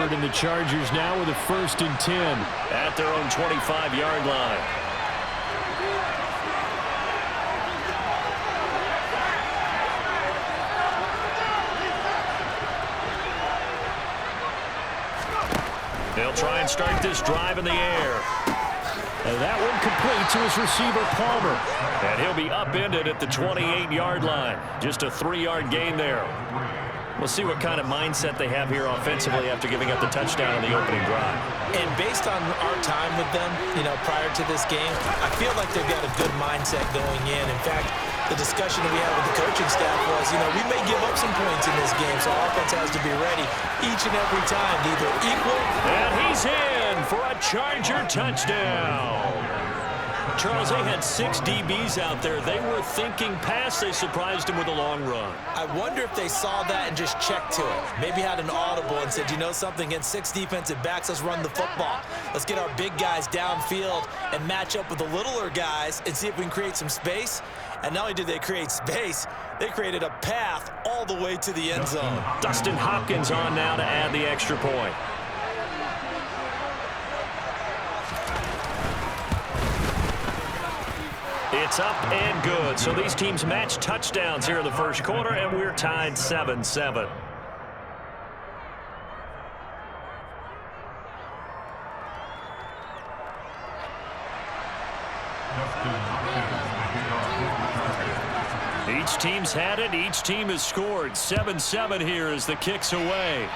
covered, and the Chargers now with a 1st and 10 at their own 25-yard line. They'll try and start this drive in the air. And that one complete to his receiver, Palmer. And he'll be upended at the 28-yard line. Just a 3-yard gain there. We'll see what kind of mindset they have here offensively after giving up the touchdown on the opening drive. And based on our time with them, prior to this game, I feel like they've got a good mindset going in. In fact, the discussion we had with the coaching staff was, we may give up some points in this game, so offense has to be ready each and every time to either equal. And he's in for a Charger touchdown. Charles, they had 6 DBs out there. They were thinking pass. They surprised him with a long run. I wonder if they saw that and just checked to it. Maybe had an audible and said, you know something, against 6 defensive backs, let's run the football. Let's get our big guys downfield and match up with the littler guys and see if we can create some space. And not only did they create space, they created a path all the way to the end zone. Dustin Hopkins on now to add the extra point. It's up and good. So these teams match touchdowns here in the first quarter, and we're tied 7-7. Each team's had it. Each team has scored. 7-7 here as the kick's away.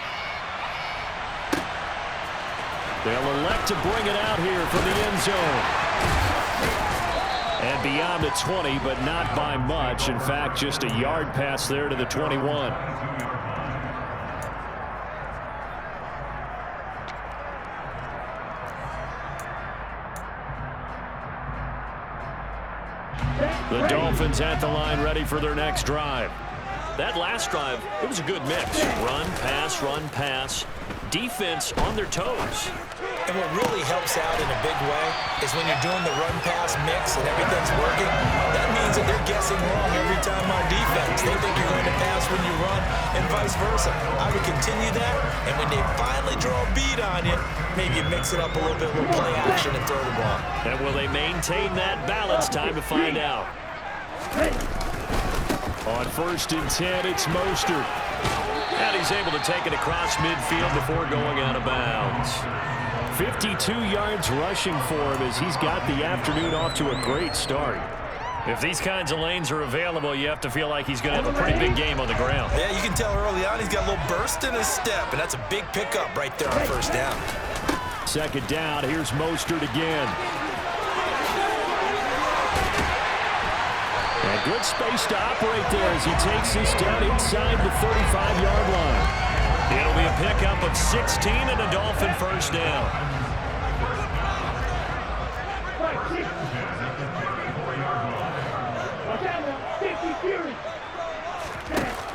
They'll elect to bring it out here from the end zone. And beyond the 20, but not by much. In fact, just a yard pass there to the 21. The Dolphins at the line ready for their next drive. That last drive, it was a good mix. Run, pass. Defense on their toes. And what really helps out in a big way is when you're doing the run-pass mix and everything's working, that means that they're guessing wrong every time on defense. They think you're going to pass when you run and vice versa. I would continue that, and when they finally draw a beat on you, maybe you mix it up a little bit with play action and throw the ball. And will they maintain that balance? Time to find out. On 1st and 10, it's Mostert. And he's able to take it across midfield before going out of bounds. 52 yards rushing for him as he's got the afternoon off to a great start. If these kinds of lanes are available, you have to feel like he's going to have a pretty big game on the ground. Yeah, you can tell early on he's got a little burst in his step, and that's a big pickup right there on 1st down. 2nd down, here's Mostert again. And good space to operate there as he takes this down inside the 35-yard line. It'll be a pickup of 16 and a Dolphin 1st down.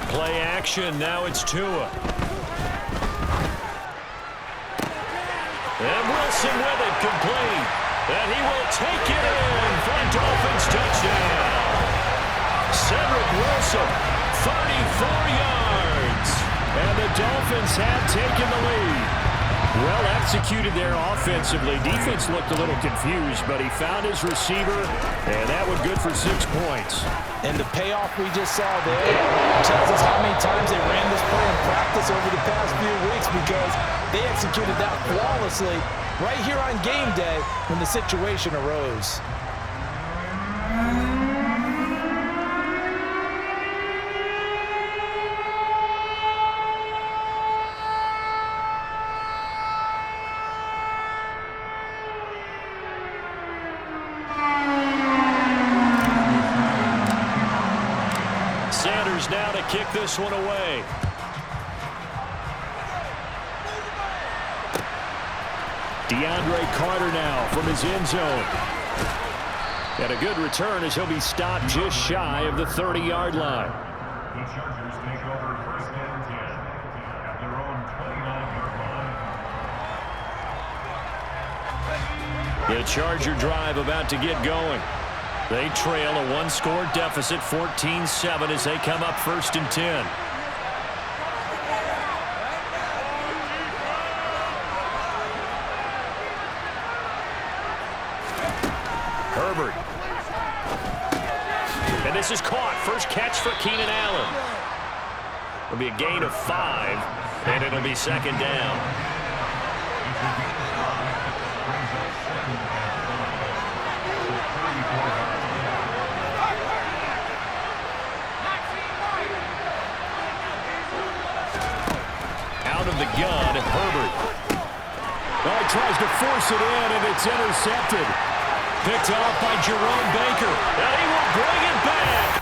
Play action. Now it's Tua. And Wilson with it, complete. And he will take it in for a Dolphins touchdown. Cedric Wilson, 34 yards. And the Dolphins have taken the lead. Well executed there offensively. Defense looked a little confused, but he found his receiver, and that was good for 6 points. And the payoff we just saw there tells us how many times they ran this play in practice over the past few weeks, because they executed that flawlessly right here on game day when the situation arose. Now to kick this one away. DeAndre Carter now from his end zone. And a good return as he'll be stopped just shy of the 30-yard line. The Chargers take over 1st and 10 at their own 29-yard line. The Charger drive about to get going. They trail a 1-score deficit, 14-7, as they come up 1st and 10. this is caught. First catch for Keenan Allen. It'll be a gain of 5, and it'll be second down. Out of the gun, Herbert. Well, he tries to force it in, and it's intercepted. Picked off by Jerome Baker. And he will bring it back.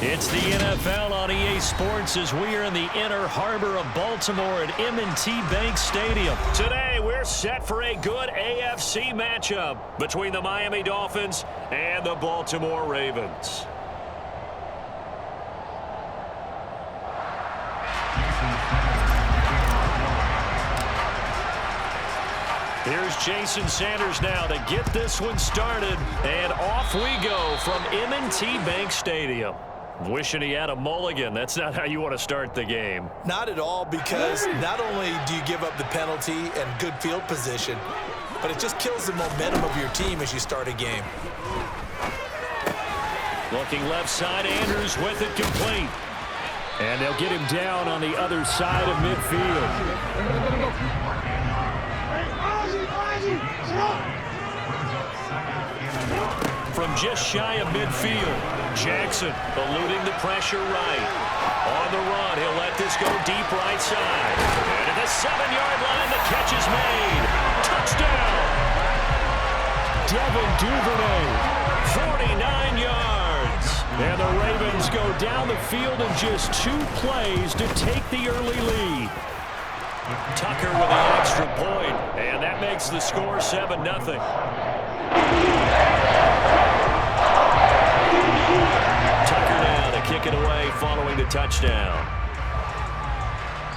It's the NFL on EA Sports as we are in the inner harbor of Baltimore at M&T Bank Stadium. Today, we're set for a good AFC matchup between the Miami Dolphins and the Baltimore Ravens. Here's Jason Sanders now to get this one started, and off we go from M&T Bank Stadium. Wishing he had a mulligan. That's not how you want to start the game. Not at all, because not only do you give up the penalty and good field position, but it just kills the momentum of your team as you start a game. Looking left side, Andrews with it complete. And they'll get him down on the other side of midfield. From just shy of midfield, Jackson eluding the pressure right. On the run, he'll let this go deep right side. And at the 7-yard line, the catch is made. Touchdown! Devin Duvernay, 49 yards. And the Ravens go down the field in just 2 plays to take the early lead. Tucker with the extra point, and that makes the score 7-0. Tucker now to kick it away following the touchdown.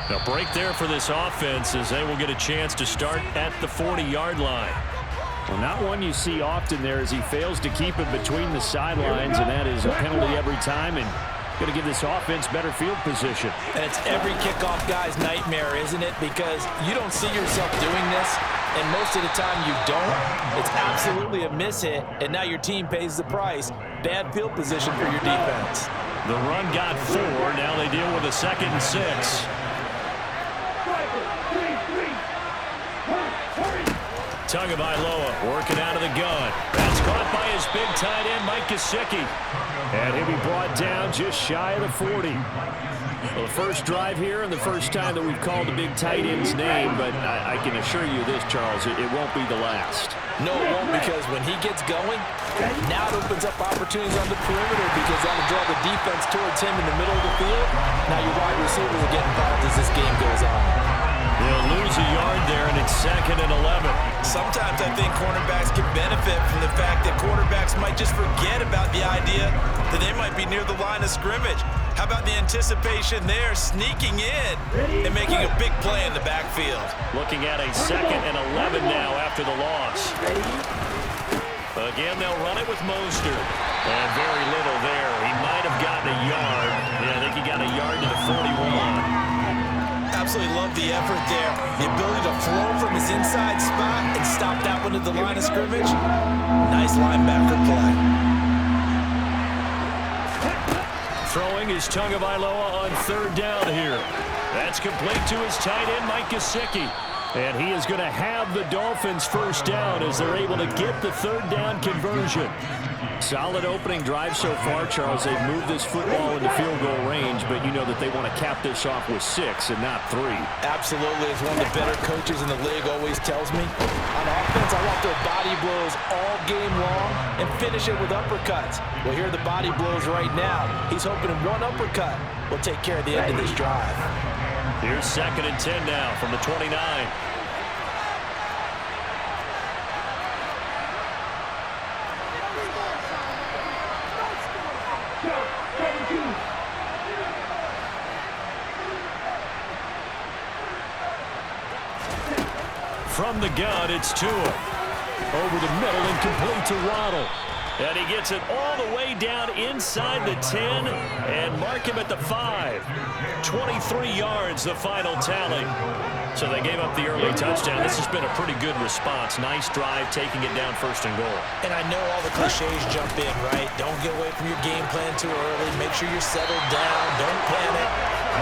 Now break there for this offense as they will get a chance to start at the 40-yard line. Well, not one you see often there as he fails to keep it between the sidelines, and that is a penalty every time, and going to give this offense better field position. And it's every kickoff guy's nightmare, isn't it? Because you don't see yourself doing this, and most of the time you don't. It's absolutely a miss-hit, and now your team pays the price. Bad field position for your defense. The run got 4. Now they deal with a 2nd and 6. Tagovailoa working out of the gun. That's caught by his big tight end, Mike Gesicki. And he'll be brought down just shy of the 40. Well, the first drive here and the first time that we've called the big tight end's name, but I can assure you this, Charles, it won't be the last. No, it won't, because when he gets going, now it opens up opportunities on the perimeter because that'll draw the defense towards him in the middle of the field. Now your wide receivers will get involved as this game goes on. They'll lose a yard there, and it's 2nd and 11. Sometimes I think cornerbacks can benefit from the fact that quarterbacks might just forget about the idea that they might be near the line of scrimmage. How about the anticipation there, sneaking in and making a big play in the backfield? Looking at a 2nd and 11 now after the loss. Again, they'll run it with Mostert. And very little there. He might have gotten a yard. Yeah, I think he got a yard to the 41. Absolutely love the effort there. The ability to flow from his inside spot and stop that one at the line of scrimmage. Nice linebacker play. Throwing is Tagovailoa on third down here. That's complete to his tight end, Mike Gesicki. And he is going to have the Dolphins first down as they're able to get the third down conversion. Solid opening drive so far, Charles. They've moved this football into field goal range, but you know that they want to cap this off with 6 and not 3. Absolutely. As one of the better coaches in the league always tells me, on offense, I want their body blows all game long and finish it with uppercuts. Well, here are the body blows right now. He's hoping in one uppercut will take care of the end of this drive. Here's 2nd and 10 now from the 29. From the gun, it's Tua. Over the middle and complete to Waddle. And he gets it all the way down inside the 10 and mark him at the 5. 23 yards, the final tally. So they gave up the early touchdown. This has been a pretty good response. Nice drive, taking it down 1st and goal. And I know all the cliches jump in, right? Don't get away from your game plan too early. Make sure you're settled down. Don't panic.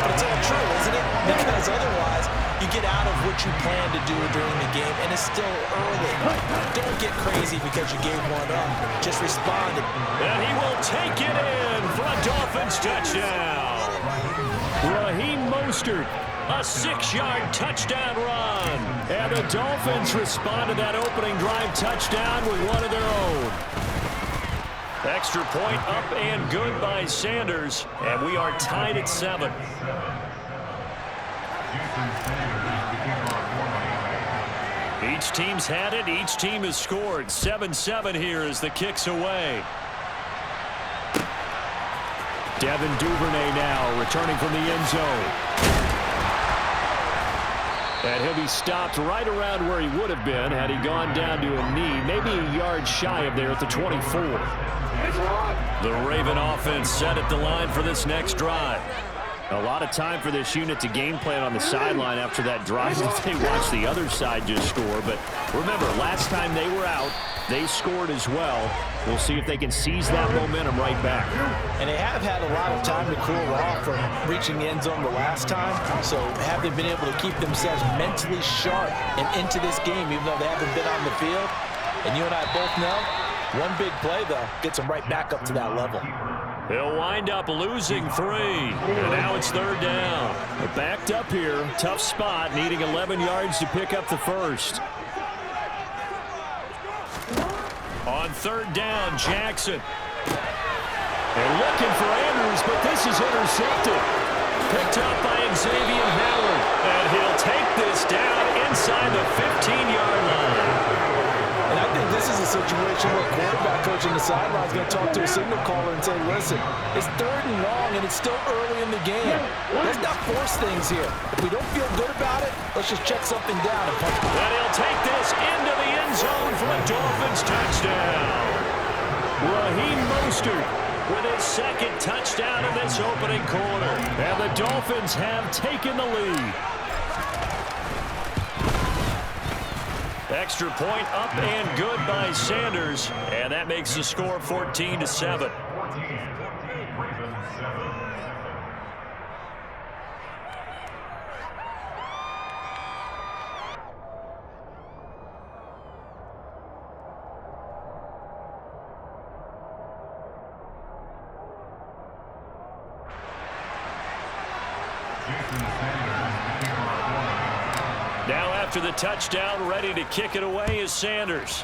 But it's all true, isn't it? Because otherwise, you get out of what you plan to do during the game, and it's still early. Don't get crazy because you gave one up. Just respond. And he will take it in for a Dolphins touchdown. Raheem Mostert, a 6-yard touchdown run. And the Dolphins respond to that opening drive touchdown with one of their own. Extra point up and good by Sanders, and we are tied at 7. Each team's had it. Each team has scored. 7-7 here as the kick's away. Devin Duvernay now returning from the end zone. And he'll be stopped right around where he would have been had he gone down to a knee, maybe a yard shy of there at the 24. The Raven offense set at the line for this next drive. A lot of time for this unit to game plan on the sideline after that drive that they watched the other side just score. But remember, last time they were out, they scored as well. We'll see if they can seize that momentum right back. And they have had a lot of time to cool off from reaching the end zone the last time. So have they been able to keep themselves mentally sharp and into this game, even though they haven't been on the field? And you and I both know, one big play, though, gets them right back up to that level. They'll wind up losing 3. And now it's 3rd down. They're backed up here. Tough spot, needing 11 yards to pick up the first. On 3rd down, Jackson. They're looking for Andrews, but this is intercepted. Picked up by Xavier Howard. And he'll take this down inside the 15-yard line. And I think this is a situation where quarterback coach on the sideline is going to talk to a signal caller and say, listen, it's 3rd and long and it's still early in the game. Let's not force things here. If we don't feel good about it, let's just check something down and punch. And he'll take this into the end zone for a Dolphins touchdown. Raheem Mostert with his 2nd touchdown in this opening quarter. And the Dolphins have taken the lead. Extra point up and good by Sanders, and that makes the score 14-7. Now after the touchdown, ready to kick it away is Sanders.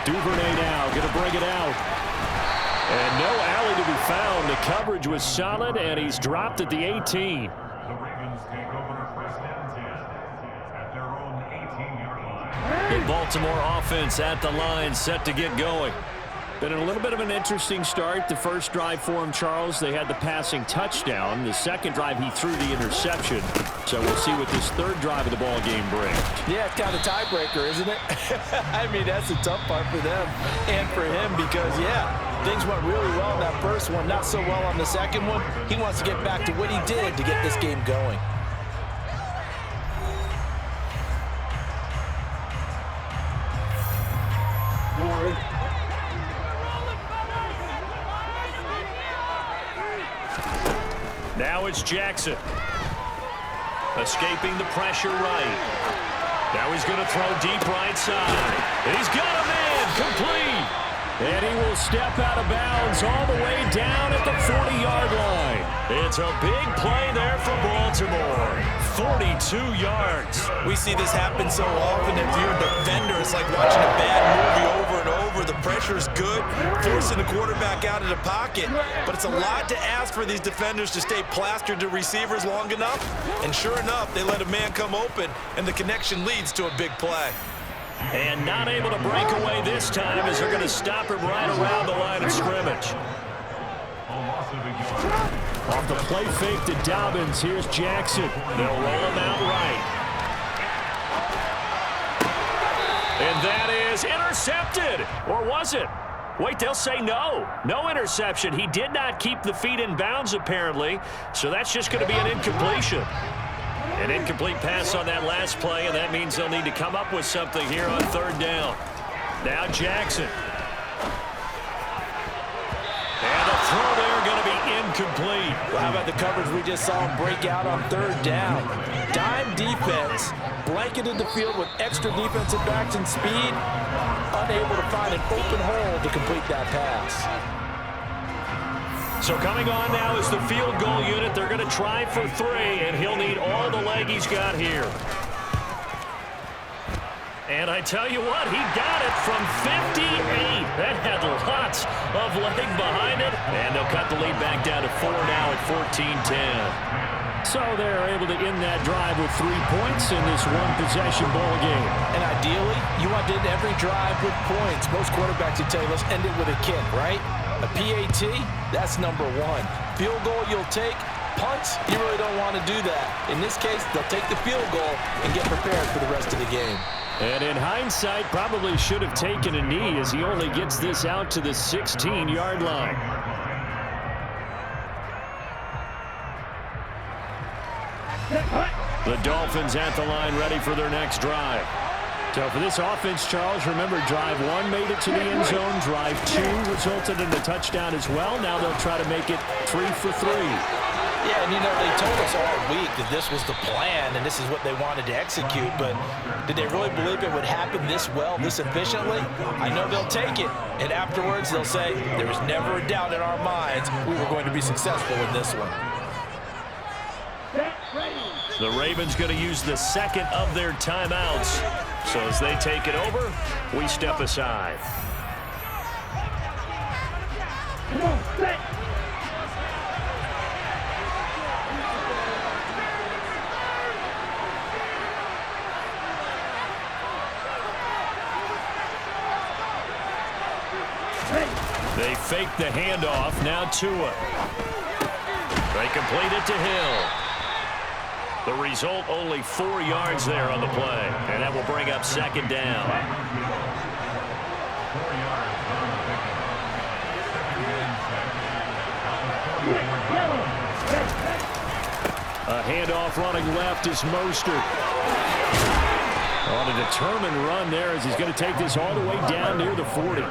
Duvernay now going to bring it out. And no alley to be found. The coverage was solid, and he's dropped at the 18. The Ravens take over 1st and 10 at their own 18-yard line. The Baltimore offense at the line, set to get going. Been a little bit of an interesting start. The first drive for him, Charles, they had the passing touchdown. The second drive, he threw the interception. So we'll see what this 3rd drive of the ball game brings. Yeah, it's kind of a tiebreaker, isn't it? I mean, that's the tough part for them and for him because, yeah, Things went really well in that first one, not so well on the second one. He wants to get back to what he did to get this game going. Now it's Jackson. Escaping the pressure right. Now he's going to throw deep right side. And he's got a man complete. And he will step out of bounds all the way down at the 40-yard line. It's a big play there for Baltimore. 42 yards. We see this happen so often. If you're a defender, it's like watching a bad movie over and over. The pressure is good, forcing the quarterback out of the pocket. But it's a lot to ask for these defenders to stay plastered to receivers long enough. And sure enough, they let a man come open, and the connection leads to a big play. And not able to break away this time as they're going to stop him right around the line of scrimmage. Off the play fake to Dobbins, here's Jackson. They'll roll him out right. And that is intercepted. Or was it? Wait, they'll say no. No interception. He did not keep the feet in bounds, apparently. So that's just going to be an incompletion. An incomplete pass on that last play, and that means they'll need to come up with something here on third down. Now Jackson. And the throw there going to be incomplete. Well, how about the coverage we just saw him break out on third down? Dime defense, blanketed the field with extra defensive backs and speed, unable to find an open hole to complete that pass. So coming on now is the field goal unit. They're going to try for 3, and he'll need all the leg he's got here. And I tell you what, he got it from 58. That had lots of leg behind it. And they'll cut the lead back down to 4 now at 14-10. So they're able to end that drive with 3 points in this one-possession ball game. And ideally, you want to end every drive with points. Most quarterbacks would tell you, let's end it with a kick, right? A PAT, that's number 1. Field goal you'll take. Punts, you really don't want to do that. In this case, they'll take the field goal and get prepared for the rest of the game. And in hindsight, probably should have taken a knee as he only gets this out to the 16-yard line. The Dolphins at the line, ready for their next drive. So for this offense, Charles, remember drive 1 made it to the end zone. Drive 2 resulted in a touchdown as well. Now they'll try to make it 3 for 3. Yeah, and you know, they told us all week that this was the plan and this is what they wanted to execute, but did they really believe it would happen this well, this efficiently? I know they'll take it, and afterwards they'll say, there was never a doubt in our minds we were going to be successful in this one. The Ravens going to use the second of their timeouts. So as they take it over, we step aside. They fake the handoff. Now Tua. They complete it to Hill. The result, only 4 yards there on the play. And that will bring up second down. A handoff running left is Mostert. On a determined run there as he's going to take this all the way down near the 40.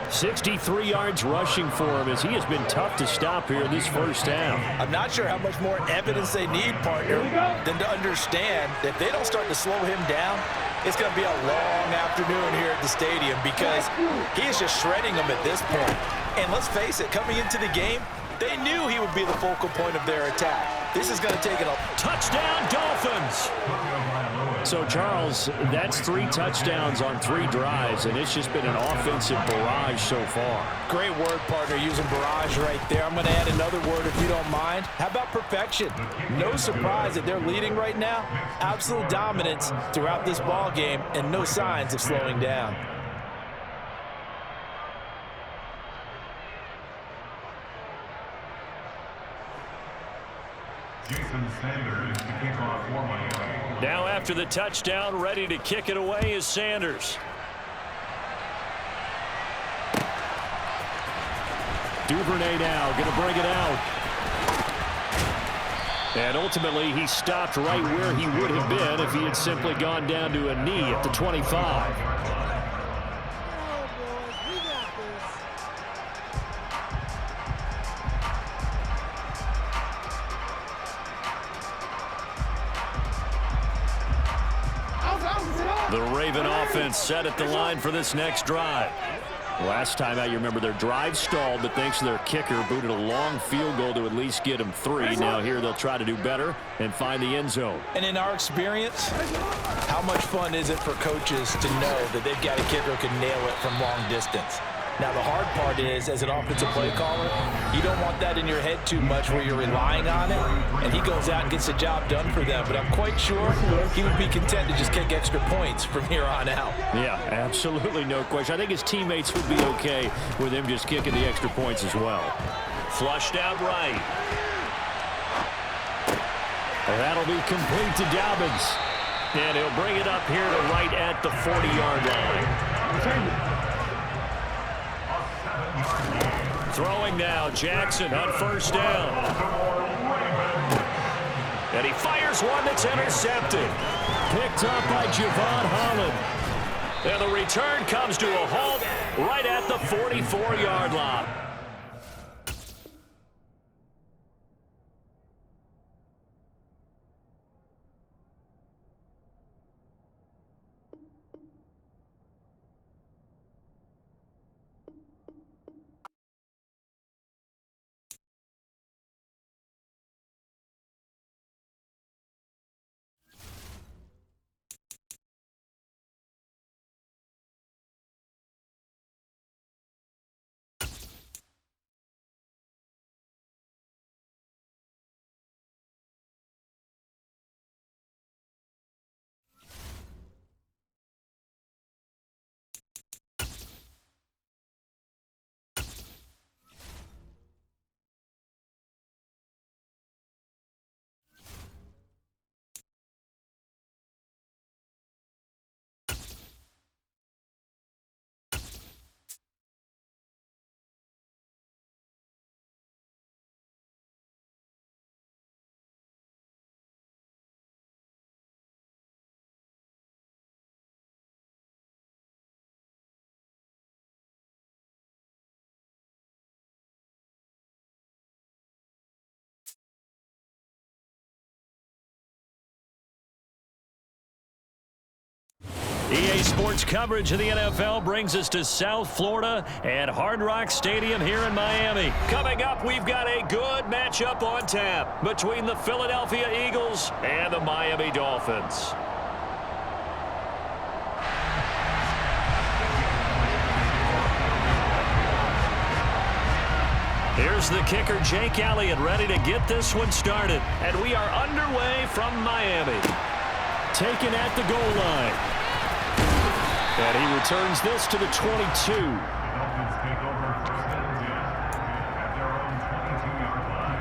63 yards rushing for him as he has been tough to stop here this first half. I'm not sure how much more evidence they need, partner, than to understand that if they don't start to slow him down, it's going to be a long afternoon here at the stadium because he is just shredding them at this point. And let's face it, coming into the game, they knew he would be the focal point of their attack. This is going to take it a touchdown, Dolphins. So, Charles, that's 3 touchdowns on 3 drives, and it's just been an offensive barrage so far. Great word, partner, using barrage right there. I'm going to add another word if you don't mind. How about perfection? No surprise that they're leading right now. Absolute dominance throughout this ball game and no signs of slowing down. Now after the touchdown, ready to kick it away is Sanders. Duvernay now going to bring it out. And ultimately, he stopped right where he would have been if he had simply gone down to a knee at the 25. The Raven offense set at the line for this next drive. Last time out, you remember their drive stalled, but thanks to their kicker, booted a long field goal to at least get them 3. Now here they'll try to do better and find the end zone. And in our experience, how much fun is it for coaches to know that they've got a kicker who can nail it from long distance? Now, the hard part is, as an offensive play caller, you don't want that in your head too much where you're relying on it, and he goes out and gets the job done for them. But I'm quite sure he would be content to just kick extra points from here on out. Yeah, absolutely no question. I think his teammates would be okay with him just kicking the extra points as well. Flushed out right. That'll be complete to Dobbins. And he'll bring it up here to right at the 40-yard line. Throwing now, Jackson on first down. And he fires one that's intercepted. Picked up by Javon Holland. And the return comes to a halt right at the 44-yard line. EA Sports coverage of the NFL brings us to South Florida and Hard Rock Stadium here in Miami. Coming up, we've got a good matchup on tap between the Philadelphia Eagles and the Miami Dolphins. Here's the kicker, Jake Elliott, ready to get this one started. And we are underway from Miami. Taken at the goal line. And he returns this to the 22. The Dolphins take over first and 10 at their own 22-yard line.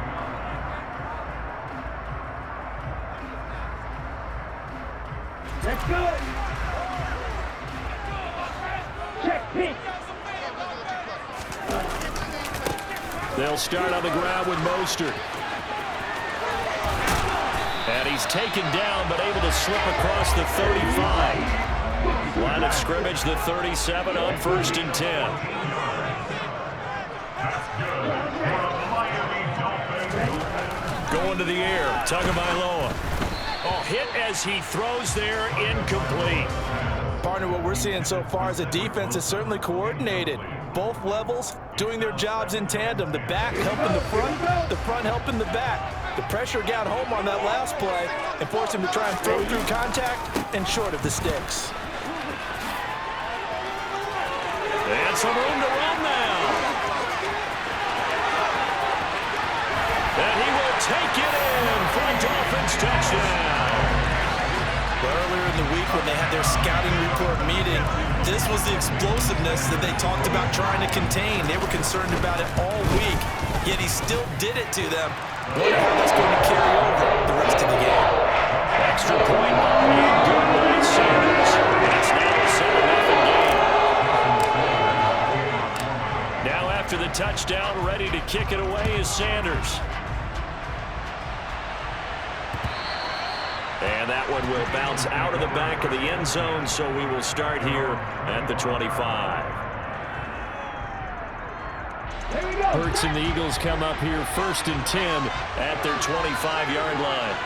Let's go. Check pitch. They'll start on the ground with Mostert. And he's taken down, but able to slip across the 35. Line of scrimmage, the 37 on first and 10. Going to the air, Tagovailoa. Oh, hit as he throws there, incomplete. Partner, what we're seeing so far is a defense is certainly coordinated. Both levels doing their jobs in tandem. The back helping the front helping the back. The pressure got home on that last play and forced him to try and throw through contact and short of the sticks. And some room to run now. And he will take it in for a Dolphins touchdown. Earlier in the week when they had their scouting report meeting, this was the explosiveness that they talked about trying to contain. They were concerned about it all week, yet he still did it to them. Wonder how that's going to carry over the rest of the game. Extra point being good by Sanders. It's now a 7-0 game. Now after the touchdown. first down, ready to kick it away is Sanders. And that one will bounce out of the back of the end zone, so we will start here at the 25. Hurts and the Eagles come up here 1st and 10 at their 25-yard line.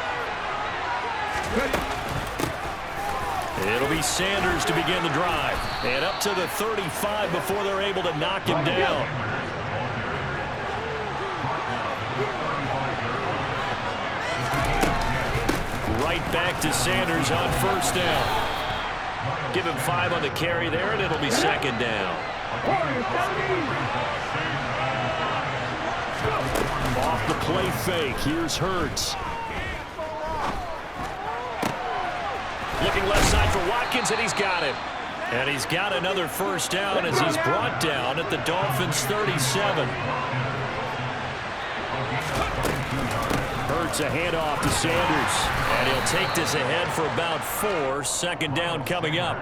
It'll be Sanders to begin the drive. And up to the 35 before they're able to knock him down. Right back to Sanders on 1st down. Give him 5 on the carry there, and it'll be 2nd down. Off the play fake, here's Hurts. Looking left side for Watkins, and he's got it. And he's got another 1st down as he's brought down at the Dolphins' 37. Hurts a handoff to Sanders. And he'll take this ahead for about 4. 2nd down coming up.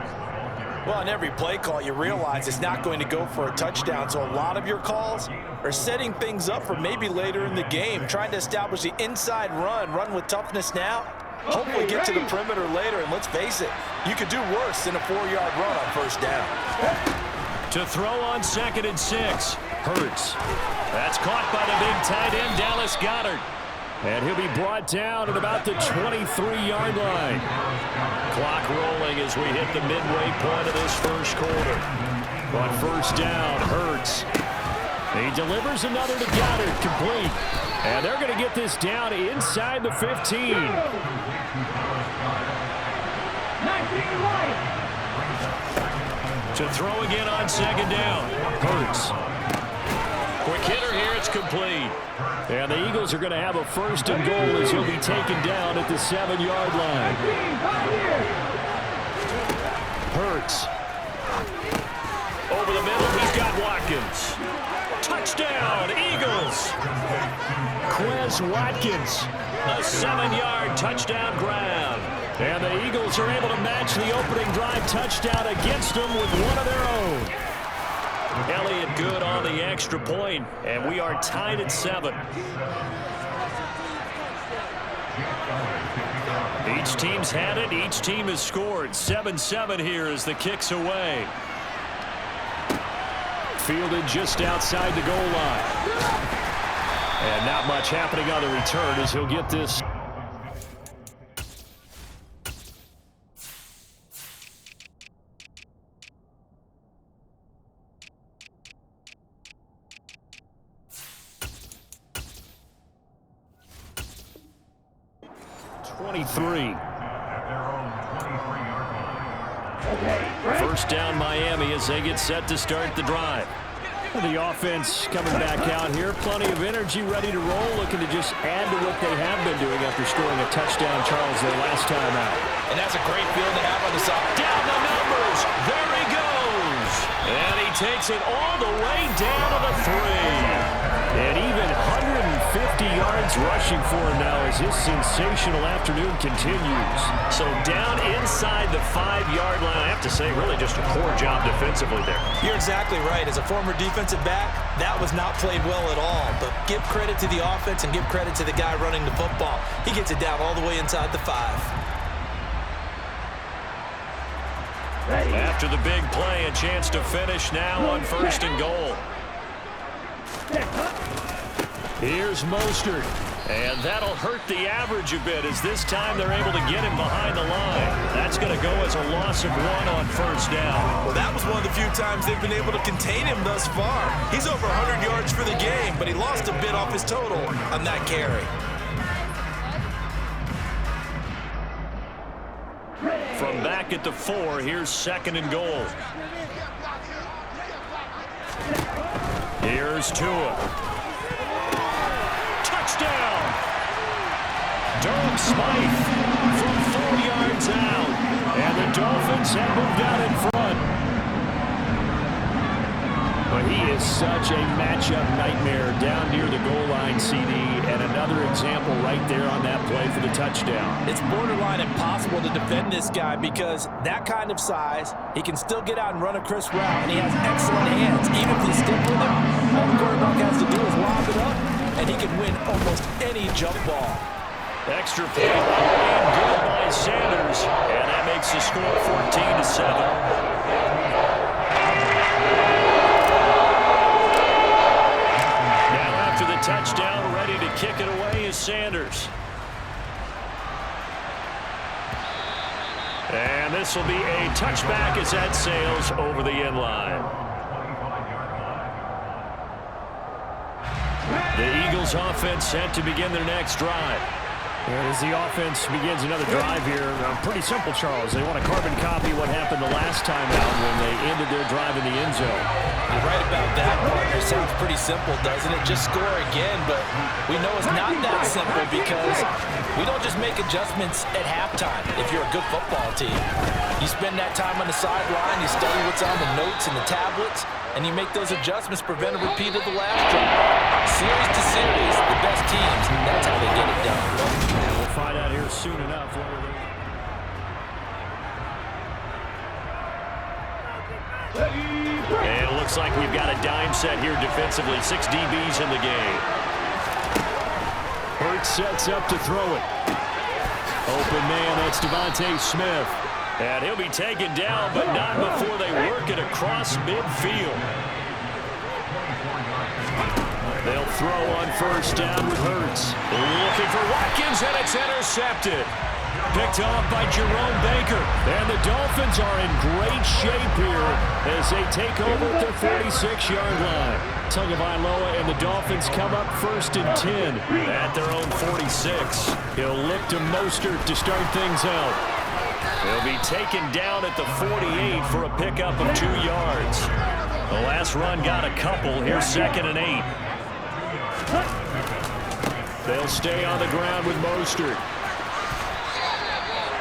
Well, on every play call, you realize it's not going to go for a touchdown. So a lot of your calls are setting things up for maybe later in the game, trying to establish the inside run with toughness now. Hopefully get to the perimeter later, and let's face it, you could do worse than a 4-yard run on 1st down. To throw on 2nd and 6, Hurts. That's caught by the big tight end, Dallas Goedert. And he'll be brought down at about the 23-yard line. Clock rolling as we hit the midway point of this 1st quarter. On 1st down, Hurts. He delivers another to Goedert, complete. And they're going to get this down inside the 15. To throw again on 2nd down. Hurts. Quick hitter here, it's complete. And the Eagles are going to have a 1st and goal as he'll be taken down at the 7-yard line. Hurts. Over the middle, he's got Watkins. Touchdown, Eagles. Quez Watkins. A 7-yard touchdown grab. And the Eagles are able to match the opening drive touchdown against them with one of their own. Elliott good on the extra point, and we are tied at 7. Each team's had it. Each team has scored. 7-7 here as the kick's away. Fielded just outside the goal line. And not much happening on the return as he'll get this. First down Miami as they get set to start the drive. The offense coming back out here. Plenty of energy, ready to roll, looking to just add to what they have been doing after scoring a touchdown, Charles, their last time out. And that's a great field to have on the side. Down the numbers. There he goes. And he takes it all the way down to the 3. And even 150 yards rushing for him now as his sensational afternoon continues. So down inside the 5-yard line. I have to say, really just a poor job defensively there. You're exactly right. As a former defensive back, that was not played well at all. But give credit to the offense and give credit to the guy running the football. He gets it down all the way inside the 5. After the big play, a chance to finish now on 1st and goal. Here's Mostert. And that'll hurt the average a bit as this time they're able to get him behind the line. That's going to go as a loss of 1 on 1st down. Well, that was one of the few times they've been able to contain him thus far. He's over 100 yards for the game, but he lost a bit off his total on that carry. From back at the 4, here's 2nd and goal. Here's Tua. Touchdown! Durham Smythe from 4 yards out. And the Dolphins have moved out in front. But he is such a matchup nightmare down near the goal line, CD, and another example right there on that play for the touchdown. It's borderline impossible to defend this guy because that kind of size, he can still get out and run a crisp route, and he has excellent hands. Even if he's stiff with him, all the quarterback has to do is lob it up, and he can win almost any jump ball. Extra point and good by Sanders, and that makes the score 14-7. Touchdown, ready to kick it away is Sanders. And this will be a touchback as that sails over the end line. The Eagles offense set to begin their next drive. As the offense begins another drive here, pretty simple, Charles. They want to carbon copy what happened the last time out when they ended their drive in the end zone. You're right about that, partner. Sounds pretty simple, doesn't it? Just score again, but we know it's not that simple because we don't just make adjustments at halftime if you're a good football team. You spend that time on the sideline, you study what's on the notes and the tablets, and you make those adjustments, prevent a repeat of the last drive. Series to series, the best teams, that's how they get it done. We'll find out here soon enough. And it looks like we've got a dime set here defensively. 6 DBs in the game. Hurts sets up to throw it. Open man, that's Devontae Smith. And he'll be taken down, but not before they work it across midfield. They'll throw on first down with Hurts. Looking for Watkins, and it's intercepted. Picked off by Jerome Baker. And the Dolphins are in great shape here as they take over at their 46-yard line. Tagovailoa and the Dolphins come up first and 10 at their own 46. He'll look to Mostert to start things out. He'll be taken down at the 48 for a pickup of 2 yards. The last run got a couple. Here's 2nd and 8. They'll stay on the ground with Mostert.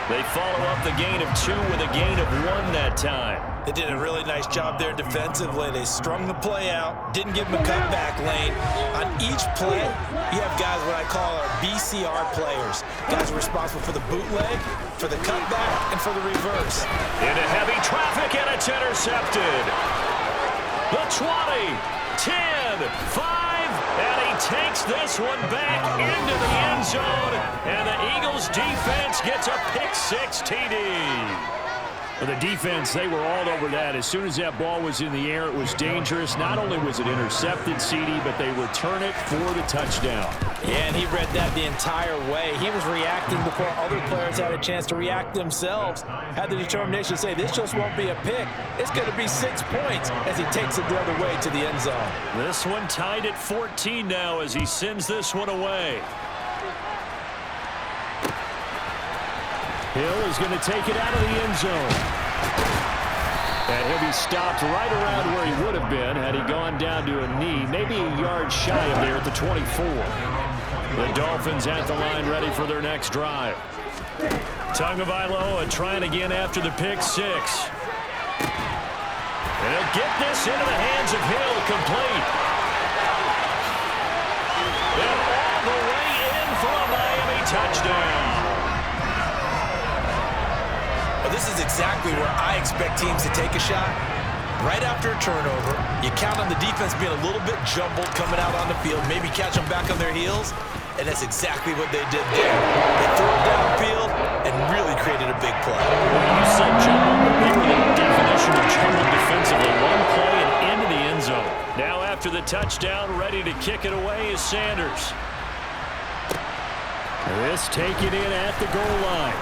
They follow up the gain of 2 with a gain of 1 that time. They did a really nice job there defensively. They strung the play out, didn't give them a cutback lane. On each play, you have guys what I call our BCR players. Guys are responsible for the bootleg, for the cutback, and for the reverse. Into heavy traffic, and it's intercepted. The 20, 10, 5, and he takes this one back into the end zone, and the Eagles defense gets a pick-6 TD. For the defense, they were all over that. As soon as that ball was in the air, it was dangerous. Not only was it intercepted, CD, but they return it for the touchdown. Yeah, and he read that the entire way. He was reacting before other players had a chance to react themselves. Had the determination to say, this just won't be a pick. It's going to be 6 points as he takes it the other way to the end zone. This one tied at 14 now as he sends this one away. Hill is going to take it out of the end zone. And he'll be stopped right around where he would have been had he gone down to a knee, maybe a yard shy of there at the 24. The Dolphins at the line ready for their next drive. Tagovailoa trying again after the pick-6. And he'll get this into the hands of Hill, complete. And all the way in for a Miami touchdown. Well, this is exactly where I expect teams to take a shot. Right after a turnover, you count on the defense being a little bit jumbled coming out on the field, maybe catch them back on their heels, and that's exactly what they did there. They threw it downfield and really created a big play. Well, you said jumbled, but they were the definition of jumbled defensively. One play and into the end zone. Now after the touchdown, ready to kick it away is Sanders. This taken in at the goal line.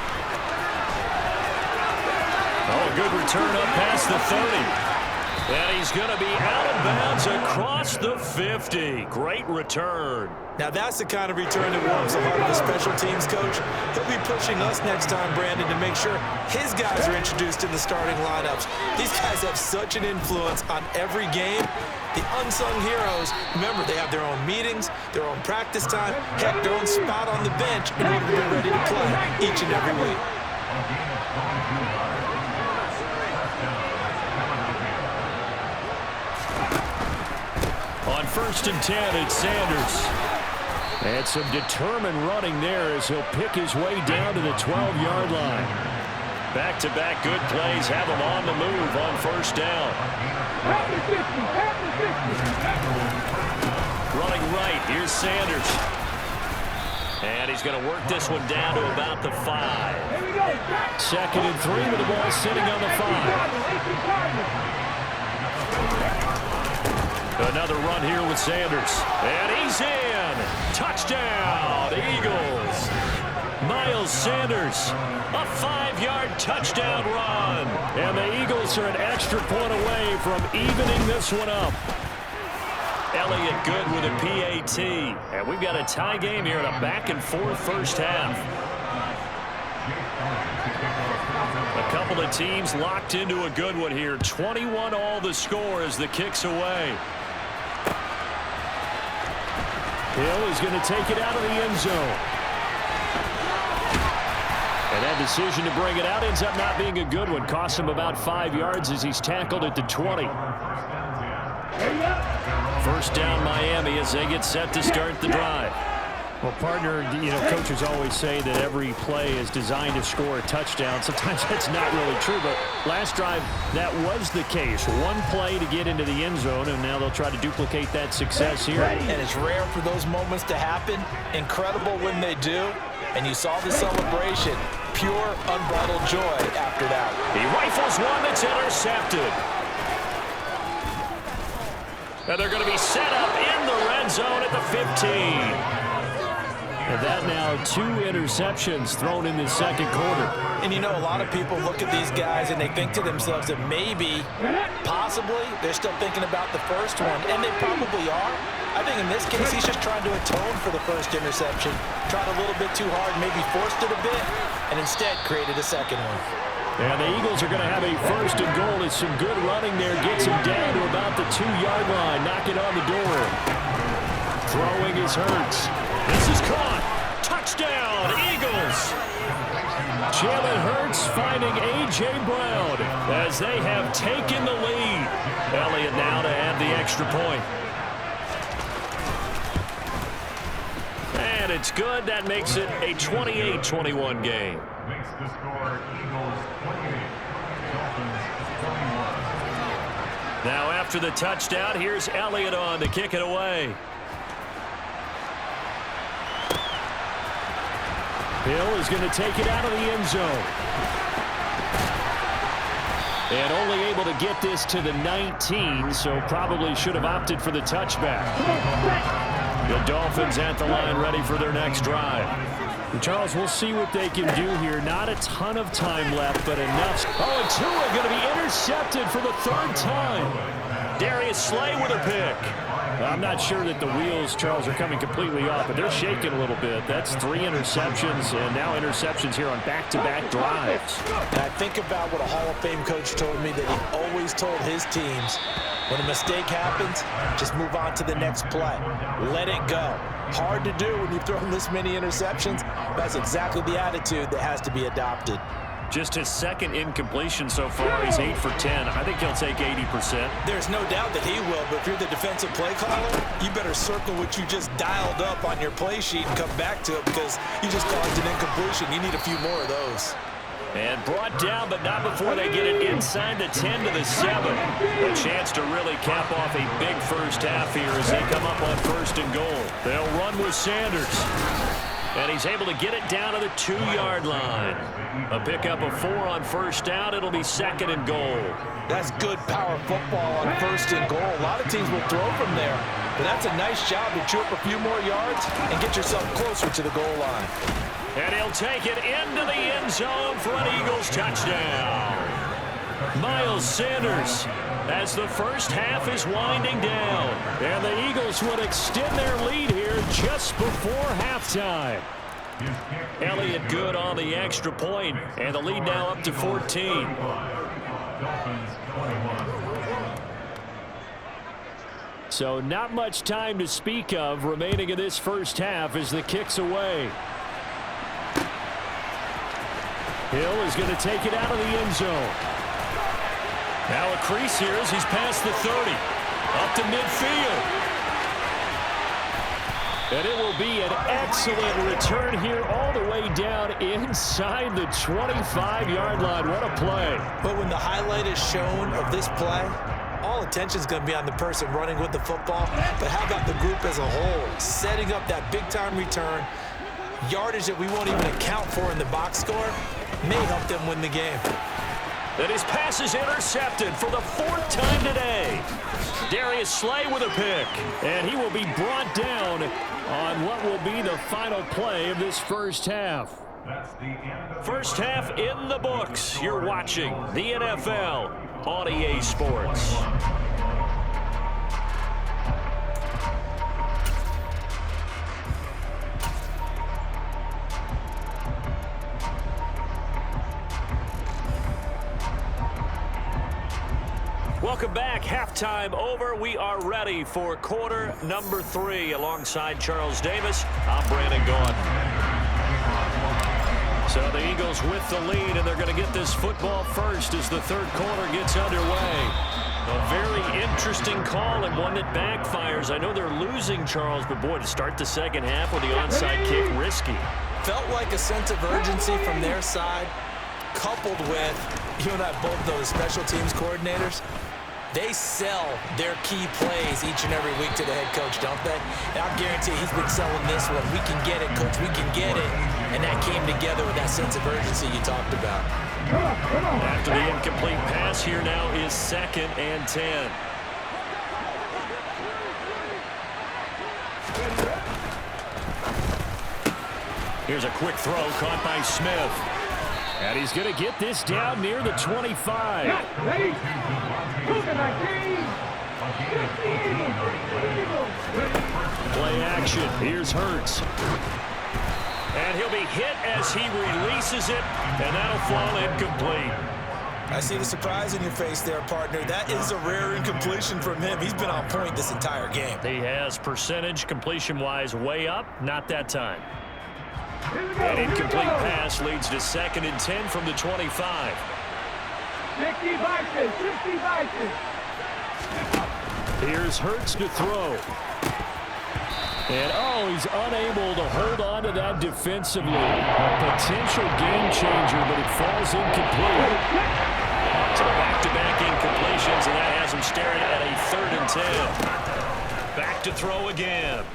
Oh, a good return up past the 30. And he's going to be out of bounds across the 50. Great return. Now that's the kind of return that warms the heart of the special teams coach. He'll be pushing us next time, Brandon, to make sure his guys are introduced in the starting lineups. These guys have such an influence on every game. The unsung heroes, remember, they have their own meetings, their own practice time, heck, their own spot on the bench in order to be ready to play each and every week. first and 10. It's Sanders. And some determined running there as he'll pick his way down to the 12-yard line. Back-to-back good plays have him on the move on first down. Running right, here's Sanders. And he's going to work this one down to about the 5. 2nd and 3 with the ball sitting on the 5. Another run here with Sanders. And he's in. Touchdown, Eagles. Miles Sanders, a 5-yard touchdown run. And the Eagles are an extra point away from evening this one up. Elliott good with a PAT. And we've got a tie game here in a back-and-forth first half. A couple of teams locked into a good one here. 21 all the score as the kick's away. Hill is going to take it out of the end zone. And that decision to bring it out ends up not being a good one. Costs him about 5 yards as he's tackled at the 20. First down Miami as they get set to start the drive. Well, partner, coaches always say that every play is designed to score a touchdown. Sometimes that's not really true, but last drive, that was the case. One play to get into the end zone, and now they'll try to duplicate that success here. And it's rare for those moments to happen. Incredible when they do. And you saw the celebration. Pure, unbridled joy after that. He rifles one that's intercepted. And they're going to be set up in the red zone at the 15. And that now 2 interceptions thrown in the second quarter. And a lot of people look at these guys and they think to themselves that maybe, possibly, they're still thinking about the first one. And they probably are. I think in this case, he's just trying to atone for the first interception. Tried a little bit too hard, maybe forced it a bit, and instead created a second one. And the Eagles are going to have a first and goal. It's some good running there. Gets him down to about the 2-yard line. Knock it on the door. Throwing is Hurts. This is caught. Touchdown, Eagles. Jalen Hurts finding A.J. Brown as they have taken the lead. Elliott now to add the extra point. And it's good. That makes it a 28-21 game. Makes the score Eagles 28, Dolphins 21. Now after the touchdown, here's Elliott on to kick it away. Hill is going to take it out of the end zone. And only able to get this to the 19, so probably should have opted for the touchback. The Dolphins at the line ready for their next drive. And Charles, we'll see what they can do here. Not a ton of time left, but enough. Oh, and Tua going to be intercepted for the 3rd time. Darius Slay with a pick. I'm not sure that the wheels, Charles, are coming completely off, but they're shaking a little bit. That's 3 interceptions, and now interceptions here on back-to-back drives. And I think about what a Hall of Fame coach told me that he always told his teams, when a mistake happens, just move on to the next play. Let it go. Hard to do when you've thrown this many interceptions. That's exactly the attitude that has to be adopted. Just his 2nd incompletion so far. He's 8 for 10. I think he'll take 80%. There's no doubt that he will, but if you're the defensive play caller, you better circle what you just dialed up on your play sheet and come back to it because you just caused an incompletion. You need a few more of those. And brought down, but not before they get it inside the 10 to the 7. A chance to really cap off a big first half here as they come up on 1st and goal. They'll run with Sanders. And he's able to get it down to the 2-yard line. A pickup of 4 on first down. It'll be 2nd and goal. That's good power football on 1st and goal. A lot of teams will throw from there. But that's a nice job to chew up a few more yards and get yourself closer to the goal line. And he'll take it into the end zone for an Eagles touchdown. Miles Sanders as the first half is winding down. And the Eagles would extend their lead here just before halftime. Elliott good on the extra point, and the lead now up to 14. So not much time to speak of remaining in this first half as the kick's away. Hill is going to take it out of the end zone. Now a crease here as he's past the 30. Up to midfield. And it will be an excellent return here all the way down inside the 25-yard line. What a play. But when the highlight is shown of this play, all attention is going to be on the person running with the football. But how about the group as a whole? Setting up that big-time return, yardage that we won't even account for in the box score, may help them win the game. And his pass is intercepted for the 4th time today. Darius Slay with a pick. And he will be brought down on what will be the final play of this first half. First half in the books. You're watching the NFL on EA Sports. Welcome back. Halftime over. We are ready for quarter number 3. Alongside Charles Davis, I'm Brandon Gaudin. So the Eagles with the lead, and they're going to get this football first as the third quarter gets underway. A very interesting call and one that backfires. I know they're losing, Charles, but boy, to start the second half with the onside kick, risky. Felt like a sense of urgency from their side, coupled with, you and I both know the special teams coordinators, they sell their key plays each and every week to the head coach, don't they? And I guarantee he's been selling this one. We can get it, coach. We can get it. And that came together with that sense of urgency you talked about. After the incomplete pass, here now is 2nd and 10. Here's a quick throw caught by Smith. And he's going to get this down near the 25. Play action. Here's Hurts. And he'll be hit as he releases it, and that'll fall incomplete. I see the surprise in your face there, partner. That is a rare incompletion from him. He's been on point this entire game. He has percentage completion-wise way up, not that time. An incomplete pass leads to 2nd and 10 from the 25. 60 Vikings. Here's Hurts to throw. And, oh, he's unable to hold on to that defensively. A potential game changer, but it falls incomplete. So back-to-back incompletions, and that has him staring at a 3rd and 10. Back to throw again.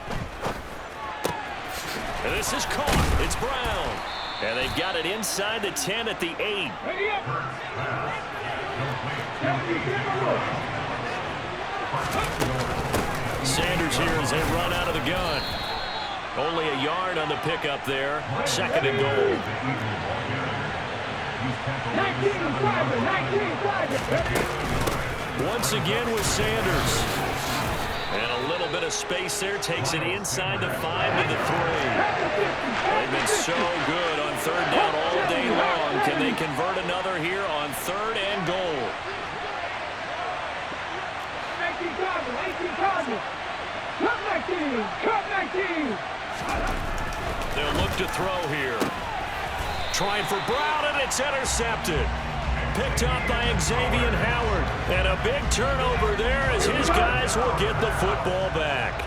And this is caught. It's Brown. And they've got it inside the 10 at the 8. Sanders here as they run out of the gun. Only a yard on the pickup there. 2nd and goal. 19, once again with Sanders. And a little bit of space there. Takes it inside the 5 to the 3. They've been so good on 3rd down all day long. Can they convert another here on 3rd and goal? 19. They'll look to throw here. Trying for Brown, and it's intercepted. Picked up by Xavier Howard. And a big turnover there as his guys will get the football back.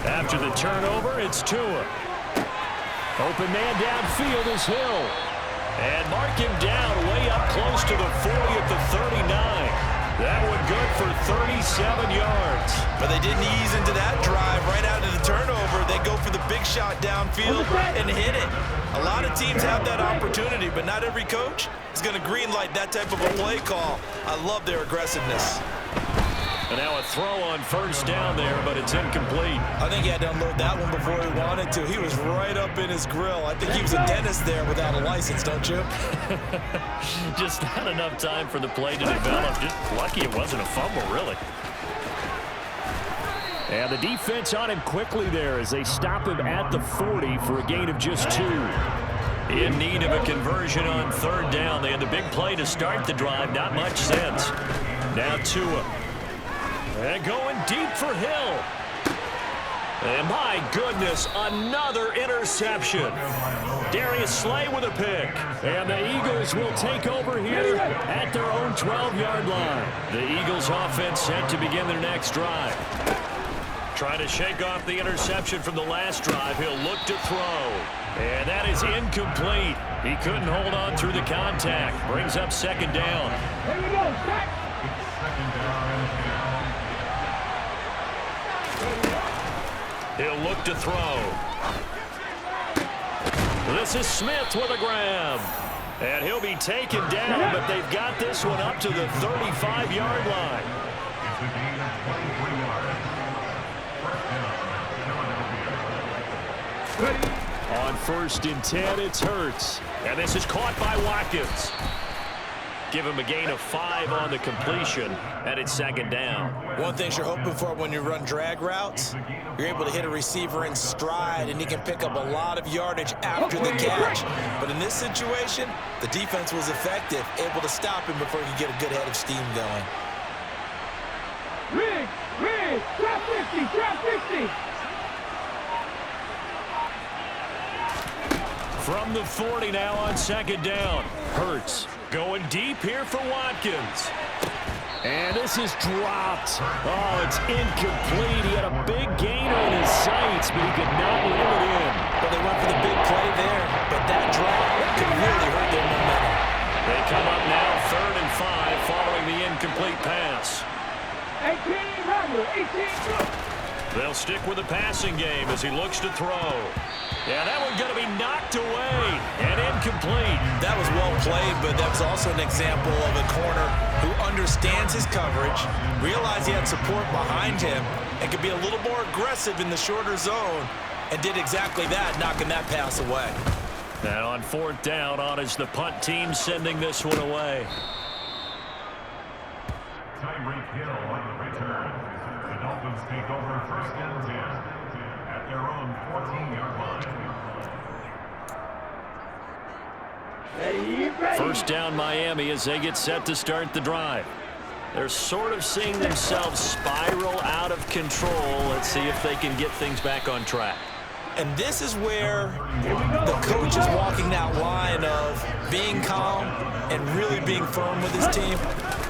After the turnover, it's Tua. Open man downfield is Hill. And mark him down way up close to the 40 at the 39. That one good for 37 yards. But they didn't ease into that drive right out of the turnover. They go for the big shot downfield and hit it. A lot of teams have that opportunity, but not every coach is going to greenlight that type of a play call. I love their aggressiveness. And now a throw on 1st down there, but it's incomplete. I think he had to unload that one before he wanted to. He was right up in his grill. I think he was a dentist there without a license, don't you? Just not enough time for the play to develop. Just lucky it wasn't a fumble, really. And the defense on him quickly there as they stop him at the 40 for a gain of just 2. In need of a conversion on 3rd down. They had the big play to start the drive. Not much sense. Now Tua. And going deep for Hill. And my goodness, another interception. Darius Slay with a pick. And the Eagles will take over here at their own 12-yard line. The Eagles offense set to begin their next drive. Trying to shake off the interception from the last drive. He'll look to throw. And that is incomplete. He couldn't hold on through the contact. Brings up second down. Here we go, set. He'll look to throw. This is Smith with a grab. And he'll be taken down, but they've got this one up to the 35-yard line. It's a gain of 23 yards. First down, Philadelphia. On 1st and 10, it's Hurts. And this is caught by Watkins. Give him a gain of 5 on the completion, and it's second down. One thing you're hoping for when you run drag routes, you're able to hit a receiver in stride, and he can pick up a lot of yardage after the catch. But in this situation, the defense was effective, able to stop him before he could get a good head of steam going. Rig, trap 50, trap 50. From the 40 now on second down. Hurts going deep here for Watkins. And this is dropped. Oh, it's incomplete. He had a big gainer in his sights, but he could not reel it in. Well, they went for the big play there, but that drop could really hurt their momentum. They come up now 3rd and 5 following the incomplete pass. 18, Randall, 18, They'll stick with the passing game as he looks to throw. Yeah, that one's going to be knocked away and incomplete. That was well played, but that was also an example of a corner who understands his coverage, realized he had support behind him, and could be a little more aggressive in the shorter zone, and did exactly that, knocking that pass away. And on 4th down, on is the punt team sending this one away. Tyreek Hill on the return. The Dolphins take over 1st and 10 at their own 14-yard line. First down Miami as they get set to start the drive. They're sort of seeing themselves spiral out of control. Let's see if they can get things back on track. And this is where the coach is walking that line of being calm and really being firm with his team.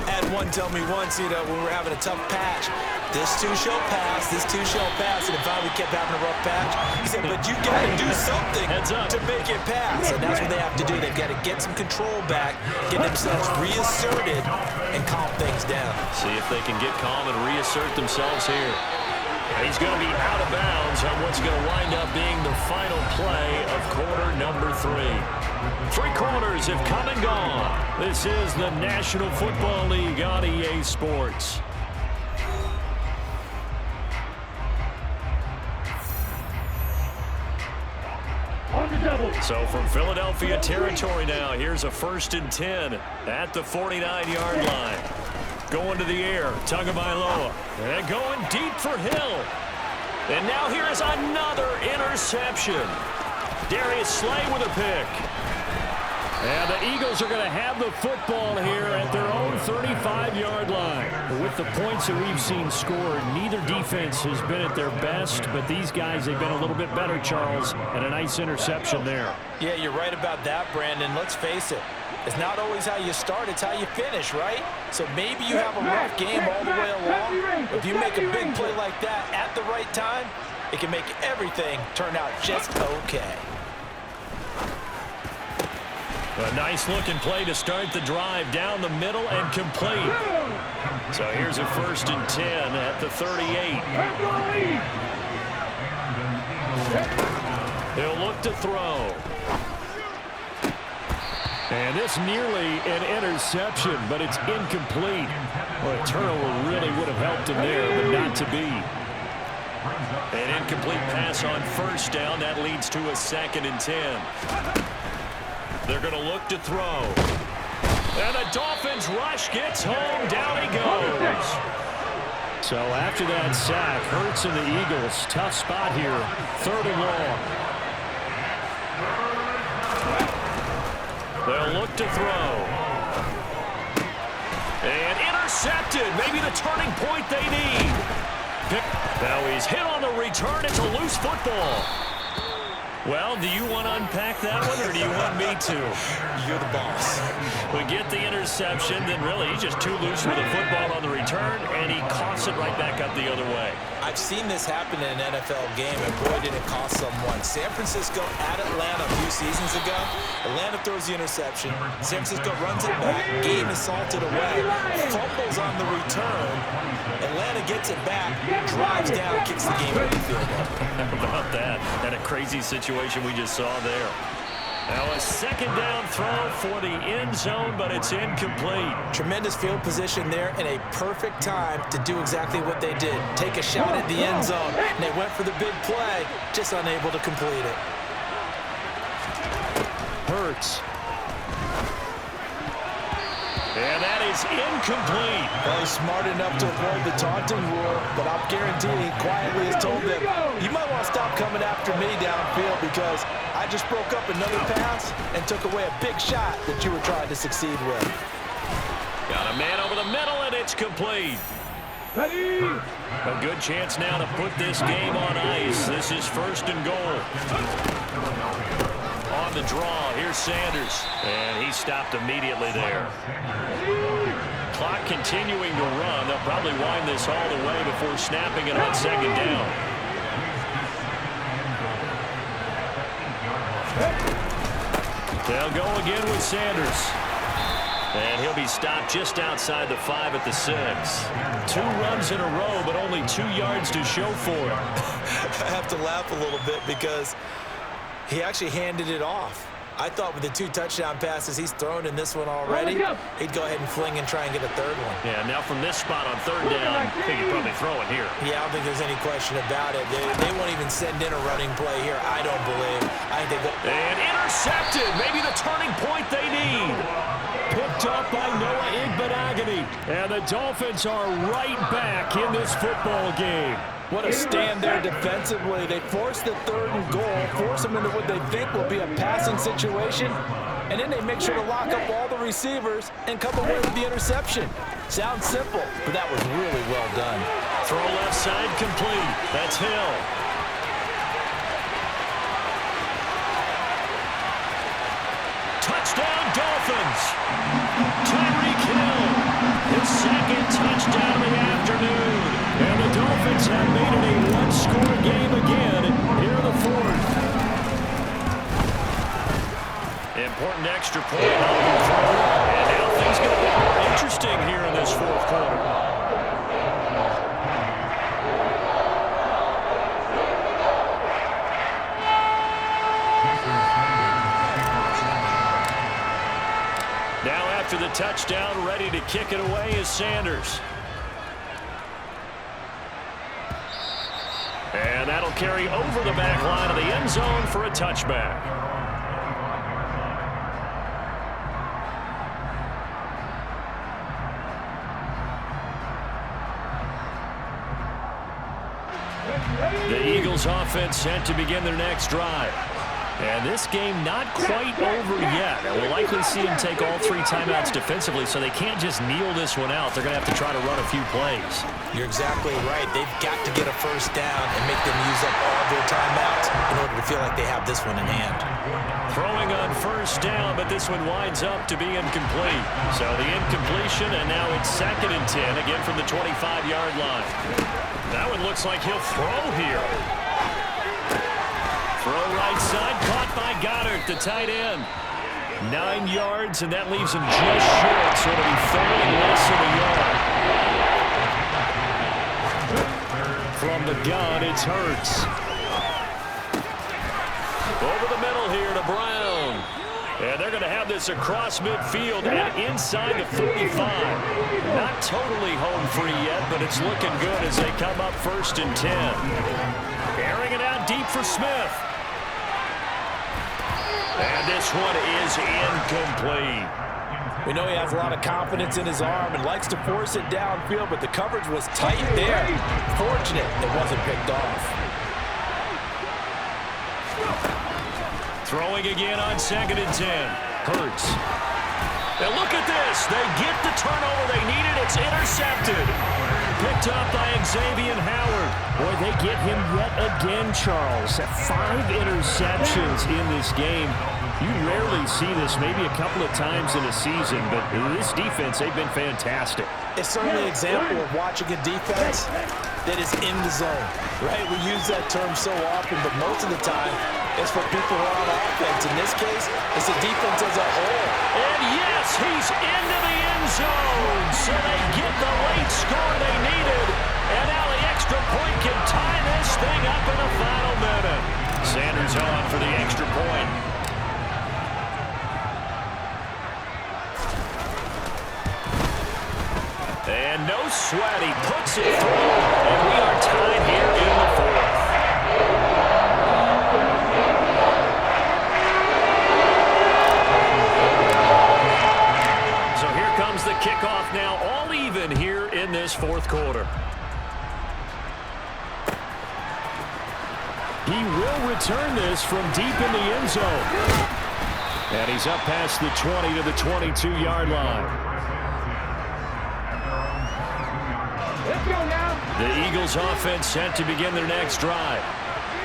I had one tell me once, when we were having a tough patch, this too shall pass, this too shall pass, and if we kept having a rough patch, he said, but you got to do something to make it pass, and that's what they have to do. They've got to get some control back, get themselves reasserted, and calm things down. See if they can get calm and reassert themselves here. He's going to be out of bounds on what's going to wind up being the final play of quarter number 3. 3 quarters have come and gone. This is the National Football League on EA Sports. So from Philadelphia territory now, here's a 1st and 10 at the 49-yard line. Going to the air, Tagovailoa, and going deep for Hill. And now here is another interception. Darius Slay with a pick. And the Eagles are going to have the football here at their own 35-yard line. With the points that we've seen scored, neither defense has been at their best, but these guys have been a little bit better, Charles, and a nice interception there. Yeah, you're right about that, Brandon. Let's face it. It's not always how you start, it's how you finish, right? So maybe you have a rough game all the way along. If you make a big play like that at the right time, it can make everything turn out just okay. A nice-looking play to start the drive down the middle and complete. So here's a 1st and 10 at the 38. He'll look to throw. And this nearly an interception, but it's incomplete. Well, a turnover really would have helped him there, but not to be. An incomplete pass on 1st down. That leads to a 2nd and 10. They're going to look to throw. And the Dolphins rush gets home. Down he goes. So after that sack, Hurts and the Eagles, tough spot here. 3rd and long. They'll look to throw. And intercepted. Maybe the turning point they need. Now he's hit on the they'll return. It's a loose football. Well, do you want to unpack that one, or do you want me to? You're the boss. We get the interception, then really he's just too loose with the football on the return, and he coughs it right back up the other way. I've seen this happen in an NFL game, and boy, did it cost someone. San Francisco at Atlanta a few seasons ago. Atlanta throws the interception. San Francisco runs it back. Game is salted away. Fumbles on the return. Atlanta gets it back, drives down, kicks the game over the field goal. How about that? And a crazy situation we just saw there. Now a second down throw for the end zone, but it's incomplete. Tremendous field position there and a perfect time to do exactly what they did. Take a shot at the end zone. And they went for the big play, just unable to complete it. Hurts. And that is incomplete. Well, he's smart enough to avoid the taunting rule, but I'll guarantee he quietly has told them, you might want to stop coming after me downfield because I just broke up another pass and took away a big shot that you were trying to succeed with. Got a man over the middle, and it's complete. A good chance now to put this game on ice. This is first and goal. On the draw, here's Sanders. And he stopped immediately there. Clock continuing to run. They'll probably wind this all the way before snapping it on second down. They'll go again with Sanders. And he'll be stopped just outside the 5 at the 6. 2 runs in a row, but only 2 yards to show for it. I have to laugh a little bit because he actually handed it off. I thought with the 2 touchdown passes he's thrown in this one already, he'd go ahead and fling and try and get a third one. Yeah, now from this spot on third down, I think he'd probably throw it here. Yeah, I don't think there's any question about it. They won't even send in a running play here, I don't believe. I think they go. And intercepted. Maybe the turning point they need. Picked up by Noah Igbenogany. And the Dolphins are right back in this football game. What a stand there defensively. They force the 3rd and goal, force them into what they think will be a passing situation, and then they make sure to lock up all the receivers and come away with the interception. Sounds simple, but that was really well done. Throw left side complete. That's Hill. Touchdown Dolphins. Tyreek Hill. His second touchdown of the afternoon. And the Dolphins have made it a one-score game again here in the 4th. Important extra point. And now things get a bit more interesting here in this 4th quarter. Now after the touchdown, ready to kick it away is Sanders. And that'll carry over the back line of the end zone for a touchback. The Eagles offense set to begin their next drive. And this game not quite over yet. And we'll likely see them take all 3 timeouts defensively, so they can't just kneel this one out. They're going to have to try to run a few plays. You're exactly right. They've got to get a first down and make them use up all their timeouts in order to feel like they have this one in hand. Throwing on first down, but this one winds up to be incomplete. So the incompletion, and now it's 2nd and 10, again from the 25-yard line. That one looks like he'll throw here. Throw right side, caught by Goddard, the tight end. 9 yards, and that leaves him just short, so it'll be 3rd and less than a yard. From the gun, it's Hurts. Over the middle here to Brown. And they're going to have this across midfield and inside the 45. Not totally home free yet, but it's looking good as they come up 1st and 10. Airing it out deep for Smith. And this one is incomplete. We know he has a lot of confidence in his arm and likes to force it downfield, but the coverage was tight there. Fortunate it wasn't picked off. Throwing again on 2nd and 10. Hurts. Now look at this. They get the turnover they needed. It's intercepted. picked up by Xavier Howard. Boy, they get him yet again, Charles. 5 interceptions in this game. You rarely see this, maybe a couple of times in a season, but this defense, they've been fantastic. It's certainly an example of watching a defense that is in the zone, right? We use that term so often, but most of the time, it's for people who are on offense. In this case, it's the defense as a whole. And yes, he's into the end zone, so they get the late score they needed. And now the extra point can tie this thing up in the final minute. Sanders on for the extra point. And no sweat, he puts it through, and we are tied here in the fourth. So here comes the kickoff now, all even here in this fourth quarter. He will return this from deep in the end zone. And he's up past the 20 to the 22-yard line. Let's go now. The Eagles offense set to begin their next drive.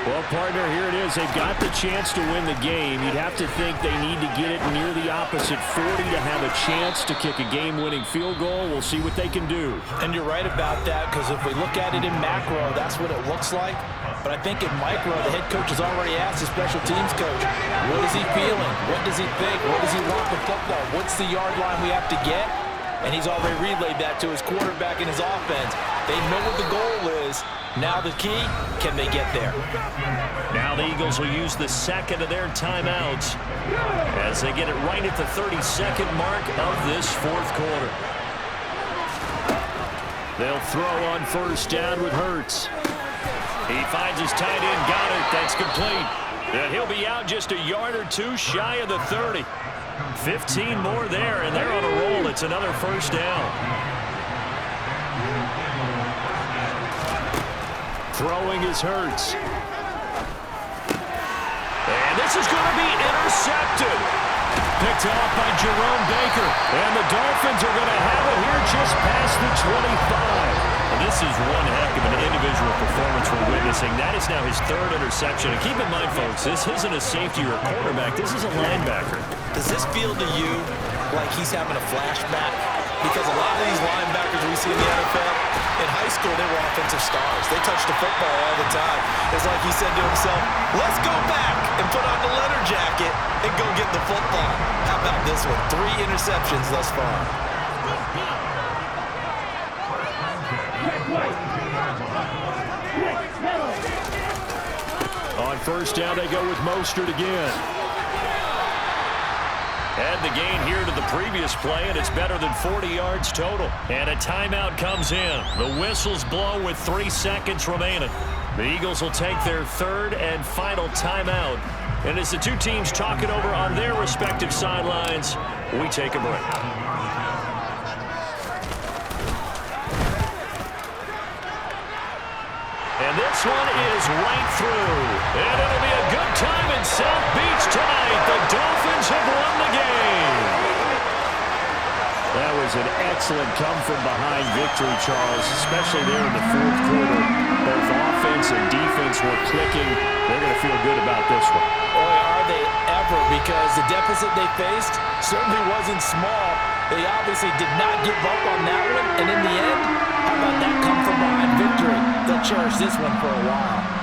Well, partner, here it is. They've got the chance to win the game. You'd have to think they need to get it near the opposite 40 to have a chance to kick a game-winning field goal. We'll see what they can do. And you're right about that, because if we look at it in macro, that's what it looks like. But I think in micro, the head coach has already asked the special teams coach, what is he feeling? What does he think? What does he want the football? What's the yard line we have to get? And he's already relayed that to his quarterback and his offense. They know what the goal is. Now the key, can they get there? Now the Eagles will use the second of their timeouts as they get it right at the 32nd mark of this fourth quarter. They'll throw on first down with Hurts. He finds his tight end, got it, that's complete. And he'll be out just a yard or two shy of the 30. 15 more there, and they're on a roll. It's another first down. Throwing is Hurts. And this is going to be intercepted. Picked off by Jerome Baker. And the Dolphins are going to have it here just past the 25. And this is one heck of an individual performance we're witnessing. That is now his 3rd interception. And keep in mind, folks, this isn't a safety or a quarterback. This is a linebacker. Does this feel to you like he's having a flashback? Because a lot of these linebackers we see in the NFL, in high school, they were offensive stars. They touched the football all the time. It's like he said to himself, let's go back and put on the leather jacket and go get the football. How about this one? 3 interceptions thus far. On first down, they go with Mostert again. And the gain here to the previous play, and it's better than 40 yards total. And a timeout comes in. The whistles blow with 3 seconds remaining. The Eagles will take their 3rd and final timeout. And as the two teams talk it over on their respective sidelines, we take a break. And this one is right through. And it'll be a good time in South Beach tonight. The Dolphins have won the game. That was an excellent come-from-behind victory, Charles, especially there in the fourth quarter. Both offense and defense were clicking. They're going to feel good about this one. Boy, are they ever, because the deficit they faced certainly wasn't small. They obviously did not give up on that one, and in the end, how about that come-from-behind victory? They'll cherish this one for a while.